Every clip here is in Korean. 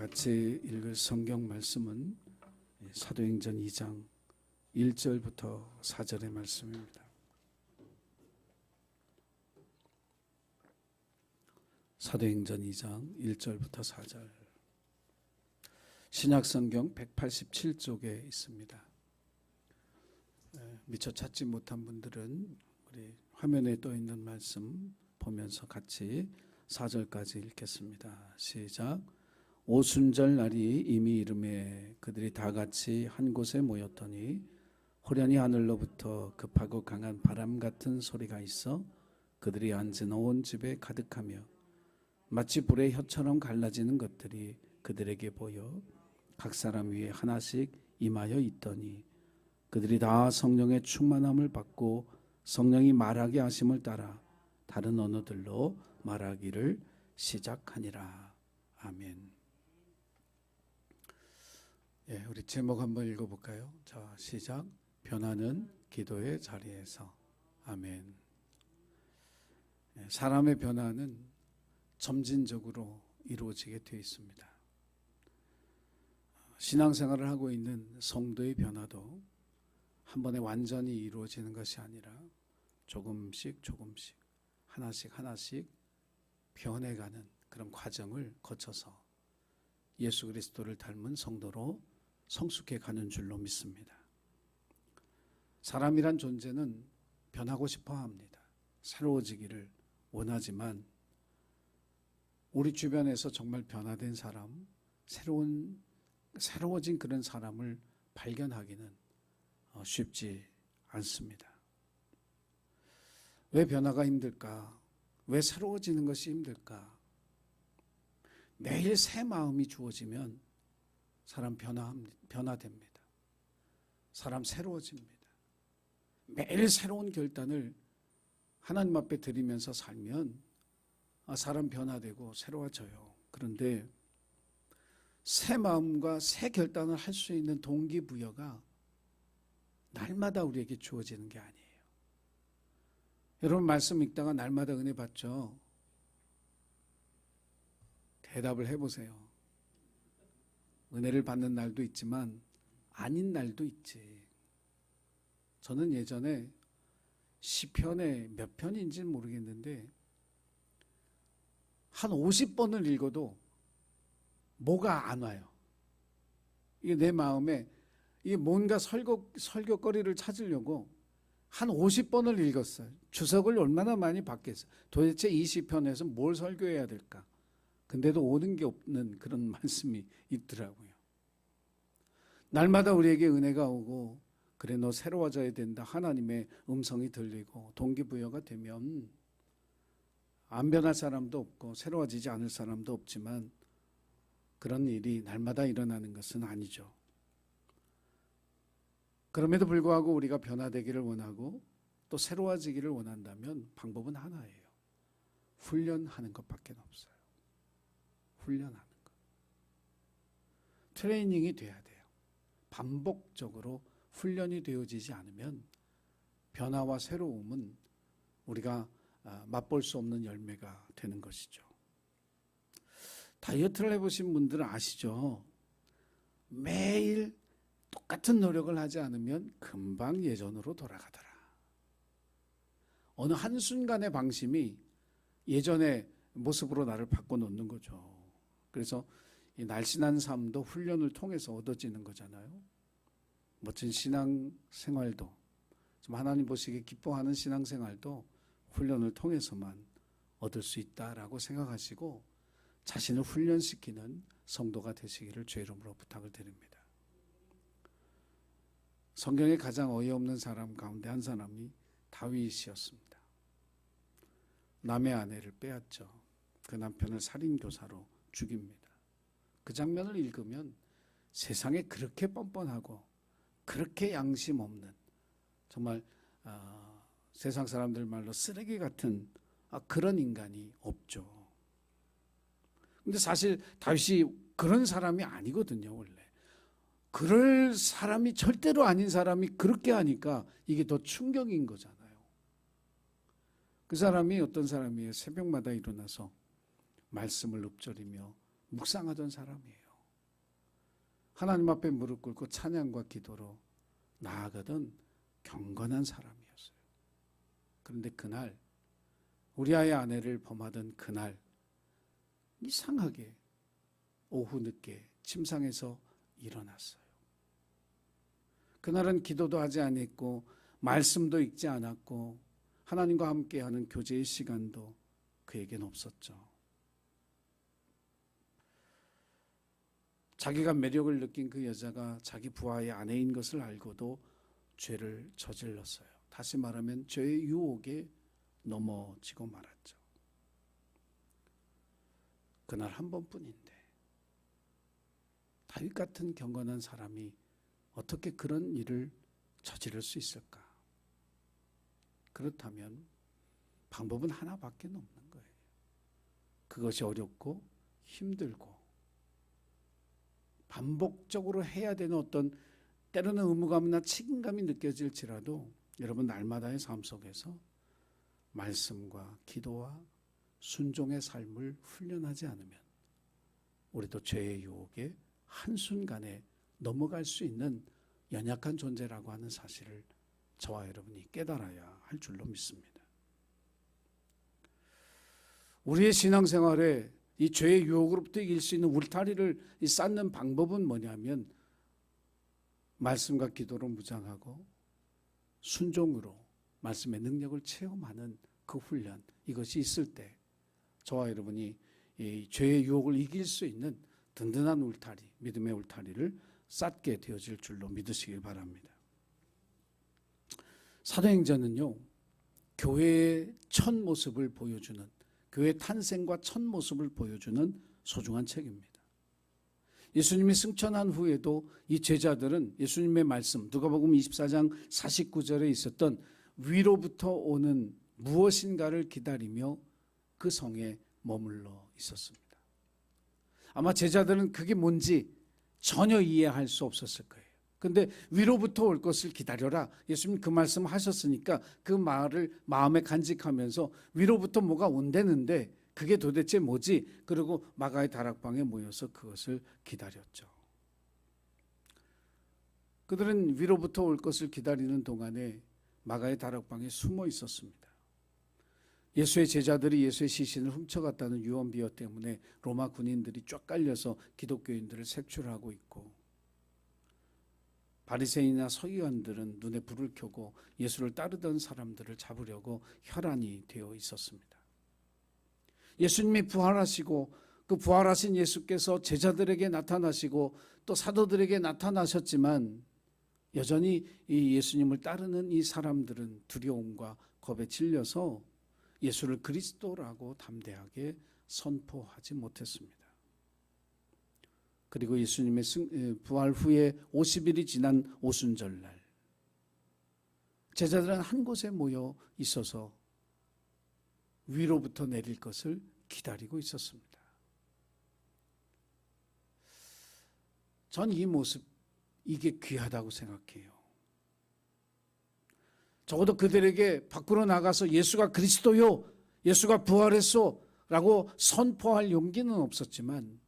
같이 읽을 성경 말씀은 사도행전 2장 1절부터 4절의 말씀입니다. 사도행전 2장 1절부터 4절. 신약성경 187쪽에 있습니다. 미처 찾지 못한 분들은 우리 화면에 떠 있는 말씀 보면서 같이 4절까지 읽겠습니다. 시작. 오순절 날이 이미 이르매 그들이 다 같이 한 곳에 모였더니 호련히 하늘로부터 급하고 강한 바람 같은 소리가 있어 그들이 앉은 온 집에 가득하며 마치 불의 혀처럼 갈라지는 것들이 그들에게 보여 각 사람 위에 하나씩 임하여 있더니 그들이 다 성령의 충만함을 받고 성령이 말하게 하심을 따라 다른 언어들로 말하기를 시작하니라. 아멘. 우리 제목 한번 읽어볼까요? 자, 시작. 변화는 기도의 자리에서. 아멘. 사람의 변화는 점진적으로 이루어지게 되어 있습니다. 신앙생활을 하고 있는 성도의 변화도 한 번에 완전히 이루어지는 것이 아니라 조금씩 하나씩 변해가는 그런 과정을 거쳐서 예수 그리스도를 닮은 성도로 성숙해 가는 줄로 믿습니다. 사람이란 존재는 변하고 싶어 합니다. 새로워지기를 원하지만 우리 주변에서 정말 변화된 사람, 새로워진 그런 사람을 발견하기는 쉽지 않습니다. 왜 변화가 힘들까? 왜 새로워지는 것이 힘들까? 매일 새 마음이 주어지면 사람 변화됩니다. 사람 새로워집니다. 매일 새로운 결단을 하나님 앞에 드리면서 살면 사람 변화되고 새로워져요. 그런데 새 마음과 새 결단을 할 수 있는 동기부여가 날마다 우리에게 주어지는 게 아니에요. 여러분 말씀 읽다가 날마다 은혜 받죠? 대답을 해보세요. 은혜를 받는 날도 있지만 아닌 날도 있지. 저는 예전에 시편의 몇 편인지는 모르겠는데 한 50번을 읽어도 뭐가 안 와요. 이게 내 마음에 이게 뭔가 설교거리를 찾으려고 한 50번을 읽었어요. 주석을 얼마나 많이 받겠어요. 도대체 이 시편에서 뭘 설교해야 될까? 근데도 오는 게 없는 그런 말씀이 있더라고요. 날마다 우리에게 은혜가 오고 그래 너 새로워져야 된다. 하나님의 음성이 들리고 동기부여가 되면 안 변할 사람도 없고 새로워지지 않을 사람도 없지만 그런 일이 날마다 일어나는 것은 아니죠. 그럼에도 불구하고 우리가 변화되기를 원하고 또 새로워지기를 원한다면 방법은 하나예요. 훈련하는 것밖에 없어요. 훈련하는 것. 트레이닝이 돼야 돼요. 반복적으로 훈련이 되어지지 않으면 변화와 새로움은 우리가 맛볼 수 없는 열매가 되는 것이죠. 다이어트를 해보신 분들은 아시죠? 매일 똑같은 노력을 하지 않으면 금방 예전으로 돌아가더라. 어느 한순간의 방심이 예전의 모습으로 나를 바꿔놓는 거죠. 그래서 이 날씬한 삶도 훈련을 통해서 얻어지는 거잖아요. 멋진 신앙생활도, 좀 하나님 보시기에 기뻐하는 신앙생활도 훈련을 통해서만 얻을 수 있다라고 생각하시고 자신을 훈련시키는 성도가 되시기를 주의 이름으로 부탁을 드립니다. 성경에 가장 어이없는 사람 가운데 한 사람이 다윗이었습니다. 남의 아내를 빼앗죠. 그 남편을 살인교사로 죽입니다. 그 장면을 읽으면 세상에 그렇게 뻔뻔하고 그렇게 양심 없는 정말 세상 사람들 말로 쓰레기 같은 그런 인간이 없죠. 근데 사실 다윗이 그런 사람이 아니거든요. 원래 그럴 사람이 절대로 아닌 사람이 그렇게 하니까 이게 더 충격인 거잖아요. 그 사람이 어떤 사람이에요? 새벽마다 일어나서 말씀을 읊조리며 묵상하던 사람이에요. 하나님 앞에 무릎 꿇고 찬양과 기도로 나아가던 경건한 사람이었어요. 그런데 그날 우리아의 아내를 범하던 그날 이상하게 오후 늦게 침상에서 일어났어요. 그날은 기도도 하지 않았고 말씀도 읽지 않았고 하나님과 함께하는 교제의 시간도 그에겐 없었죠. 자기가 매력을 느낀 그 여자가 자기 부하의 아내인 것을 알고도 죄를 저질렀어요. 다시 말하면 죄의 유혹에 넘어지고 말았죠. 그날 한 번뿐인데 다윗 같은 경건한 사람이 어떻게 그런 일을 저지를 수 있을까? 그렇다면 방법은 하나밖에 없는 거예요. 그것이 어렵고 힘들고 반복적으로 해야 되는 어떤 때로는 의무감이나 책임감이 느껴질지라도 여러분 날마다의 삶 속에서 말씀과 기도와 순종의 삶을 훈련하지 않으면 우리도 죄의 유혹에 한순간에 넘어갈 수 있는 연약한 존재라고 하는 사실을 저와 여러분이 깨달아야 할 줄로 믿습니다. 우리의 신앙생활에 이 죄의 유혹으로부터 이길 수 있는 울타리를 쌓는 방법은 뭐냐면 말씀과 기도로 무장하고 순종으로 말씀의 능력을 체험하는 그 훈련, 이것이 있을 때 저와 여러분이 이 죄의 유혹을 이길 수 있는 든든한 울타리, 믿음의 울타리를 쌓게 되어질 줄로 믿으시길 바랍니다. 사도행전은요, 교회의 첫 모습을 보여주는, 교회의 탄생과 첫 모습을 보여주는 소중한 책입니다. 예수님이 승천한 후에도 이 제자들은 예수님의 말씀, 누가복음 24장 49절에 있었던 위로부터 오는 무엇인가를 기다리며 그 성에 머물러 있었습니다. 아마 제자들은 그게 뭔지 전혀 이해할 수 없었을 거예요. 그런데 위로부터 올 것을 기다려라. 예수님 그 말씀 하셨으니까 그 말을 마음에 간직하면서 위로부터 뭐가 온다는데 그게 도대체 뭐지? 그리고 마가의 다락방에 모여서 그것을 기다렸죠. 그들은 위로부터 올 것을 기다리는 동안에 마가의 다락방에 숨어 있었습니다. 예수의 제자들이 예수의 시신을 훔쳐갔다는 유언비어 때문에 로마 군인들이 쫙 깔려서 기독교인들을 색출하고 있고, 바리새인이나 서기관들은 눈에 불을 켜고 예수를 따르던 사람들을 잡으려고 혈안이 되어 있었습니다. 예수님이 부활하시고 그 부활하신 예수께서 제자들에게 나타나시고 또 사도들에게 나타나셨지만 여전히 이 예수님을 따르는 이 사람들은 두려움과 겁에 질려서 예수를 그리스도라고 담대하게 선포하지 못했습니다. 그리고 예수님의 부활 후에 50일이 지난 오순절날 제자들은 한 곳에 모여 있어서 위로부터 내릴 것을 기다리고 있었습니다. 전 이 모습, 이게 귀하다고 생각해요. 적어도 그들에게 밖으로 나가서 예수가 그리스도요, 예수가 부활했소 라고 선포할 용기는 없었지만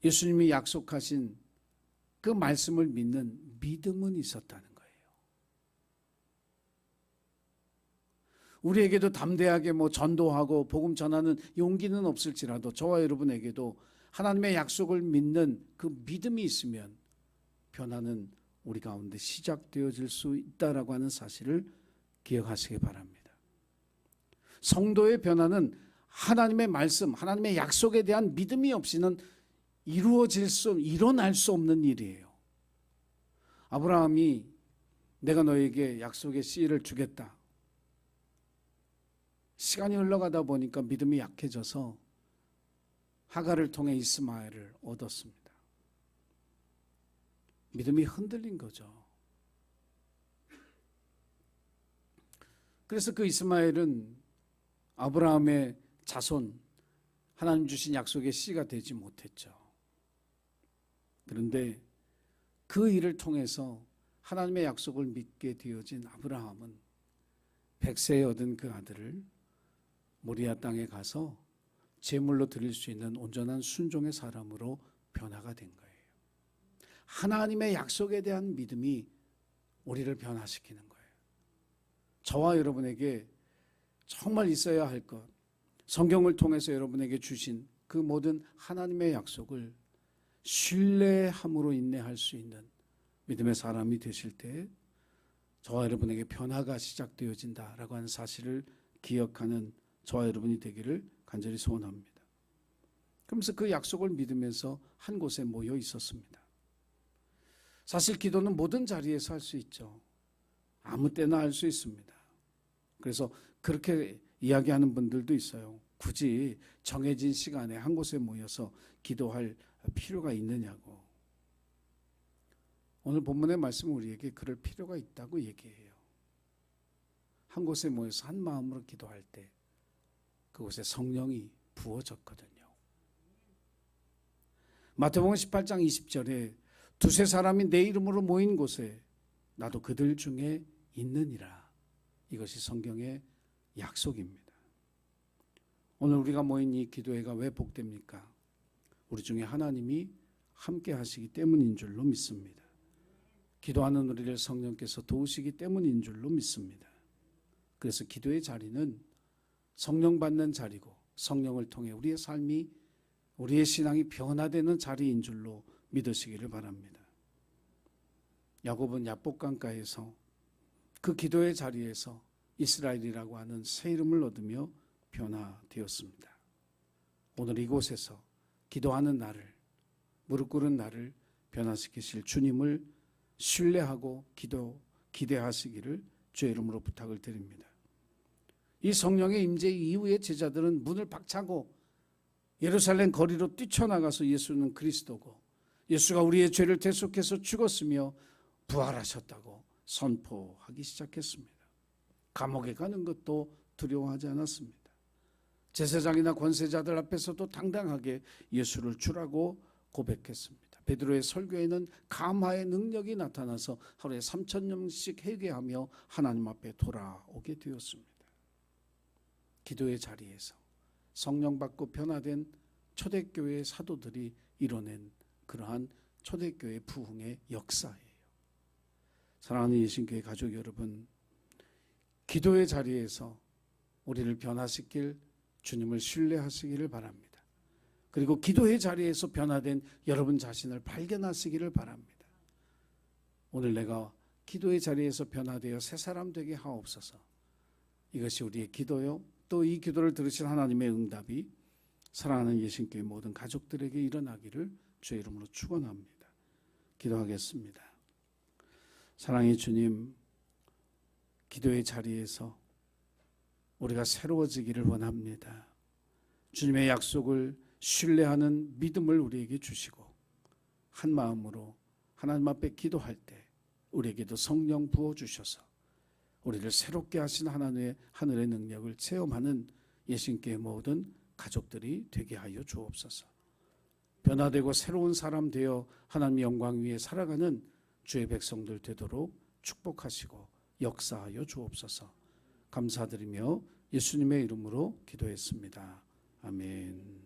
예수님이 약속하신 그 말씀을 믿는 믿음은 있었다는 거예요. 우리에게도 담대하게 전도하고 복음 전하는 용기는 없을지라도 저와 여러분에게도 하나님의 약속을 믿는 그 믿음이 있으면 변화는 우리 가운데 시작되어질 수 있다라고 하는 사실을 기억하시기 바랍니다. 성도의 변화는 하나님의 말씀, 하나님의 약속에 대한 믿음이 없이는 일어날 수 없는 일이에요. 아브라함이 내가 너에게 약속의 씨를 주겠다. 시간이 흘러가다 보니까 믿음이 약해져서 하갈을 통해 이스마엘을 얻었습니다. 믿음이 흔들린 거죠. 그래서 그 이스마엘은 아브라함의 자손, 하나님 주신 약속의 씨가 되지 못했죠. 그런데 그 일을 통해서 하나님의 약속을 믿게 되어진 아브라함은 100세에 얻은 그 아들을 모리아 땅에 가서 제물로 드릴 수 있는 온전한 순종의 사람으로 변화가 된 거예요. 하나님의 약속에 대한 믿음이 우리를 변화시키는 거예요. 저와 여러분에게 정말 있어야 할 것, 성경을 통해서 여러분에게 주신 그 모든 하나님의 약속을 신뢰함으로 인내할 수 있는 믿음의 사람이 되실 때 저와 여러분에게 변화가 시작되어진다라고 하는 사실을 기억하는 저와 여러분이 되기를 간절히 소원합니다. 그러면서 그 약속을 믿으면서 한 곳에 모여 있었습니다. 사실 기도는 모든 자리에서 할 수 있죠. 아무 때나 할 수 있습니다. 그래서 그렇게 이야기하는 분들도 있어요. 굳이 정해진 시간에 한 곳에 모여서 기도할 필요가 있느냐고. 오늘 본문의 말씀은 우리에게 그럴 필요가 있다고 얘기해요. 한 곳에 모여서 한 마음으로 기도할 때 그곳에 성령이 부어졌거든요. 마태복음 18장 20절에 두세 사람이 내 이름으로 모인 곳에 나도 그들 중에 있느니라. 이것이 성경의 약속입니다. 오늘 우리가 모인 이 기도회가 왜 복됩니까? 우리 중에 하나님이 함께 하시기 때문인 줄로 믿습니다. 기도하는 우리를 성령께서 도우시기 때문인 줄로 믿습니다. 그래서 기도의 자리는 성령 받는 자리고 성령을 통해 우리의 삶이 우리의 신앙이 변화되는 자리인 줄로 믿으시기를 바랍니다. 야곱은 야복강가에서 그 기도의 자리에서 이스라엘이라고 하는 새 이름을 얻으며 변화되었습니다. 오늘 이곳에서 기도하는 나를, 무릎 꿇은 나를 변화시키실 주님을 신뢰하고 기대하시기를 주의 이름으로 부탁을 드립니다. 이 성령의 임재 이후에 제자들은 문을 박차고 예루살렘 거리로 뛰쳐나가서 예수는 그리스도고 예수가 우리의 죄를 대속해서 죽었으며 부활하셨다고 선포하기 시작했습니다. 감옥에 가는 것도 두려워하지 않았습니다. 제사장이나 권세자들 앞에서도 당당하게 예수를 주라고 고백했습니다. 베드로의 설교에는 감화의 능력이 나타나서 하루에 3,000명씩 회개하며 하나님 앞에 돌아오게 되었습니다. 기도의 자리에서 성령 받고 변화된 초대교회의 사도들이 이뤄낸 그러한 초대교회 부흥의 역사예요. 사랑하는 예신교회 가족 여러분, 기도의 자리에서 우리를 변화시킬 주님을 신뢰하시기를 바랍니다. 그리고 기도의 자리에서 변화된 여러분 자신을 발견하시기를 바랍니다. 오늘 내가 기도의 자리에서 변화되어 새 사람 되게 하옵소서. 이것이 우리의 기도요, 또 이 기도를 들으신 하나님의 응답이 사랑하는 예신교회 모든 가족들에게 일어나기를 주의 이름으로 축원합니다. 기도하겠습니다. 사랑의 주님, 기도의 자리에서 우리가 새로워지기를 원합니다. 주님의 약속을 신뢰하는 믿음을 우리에게 주시고 한 마음으로 하나님 앞에 기도할 때 우리에게도 성령 부어주셔서 우리를 새롭게 하신 하나님의 하늘의 능력을 체험하는 예신교회 모든 가족들이 되게 하여 주옵소서. 변화되고 새로운 사람 되어 하나님의 영광 위에 살아가는 주의 백성들 되도록 축복하시고 역사하여 주옵소서. 감사드리며 예수님의 이름으로 기도했습니다. 아멘.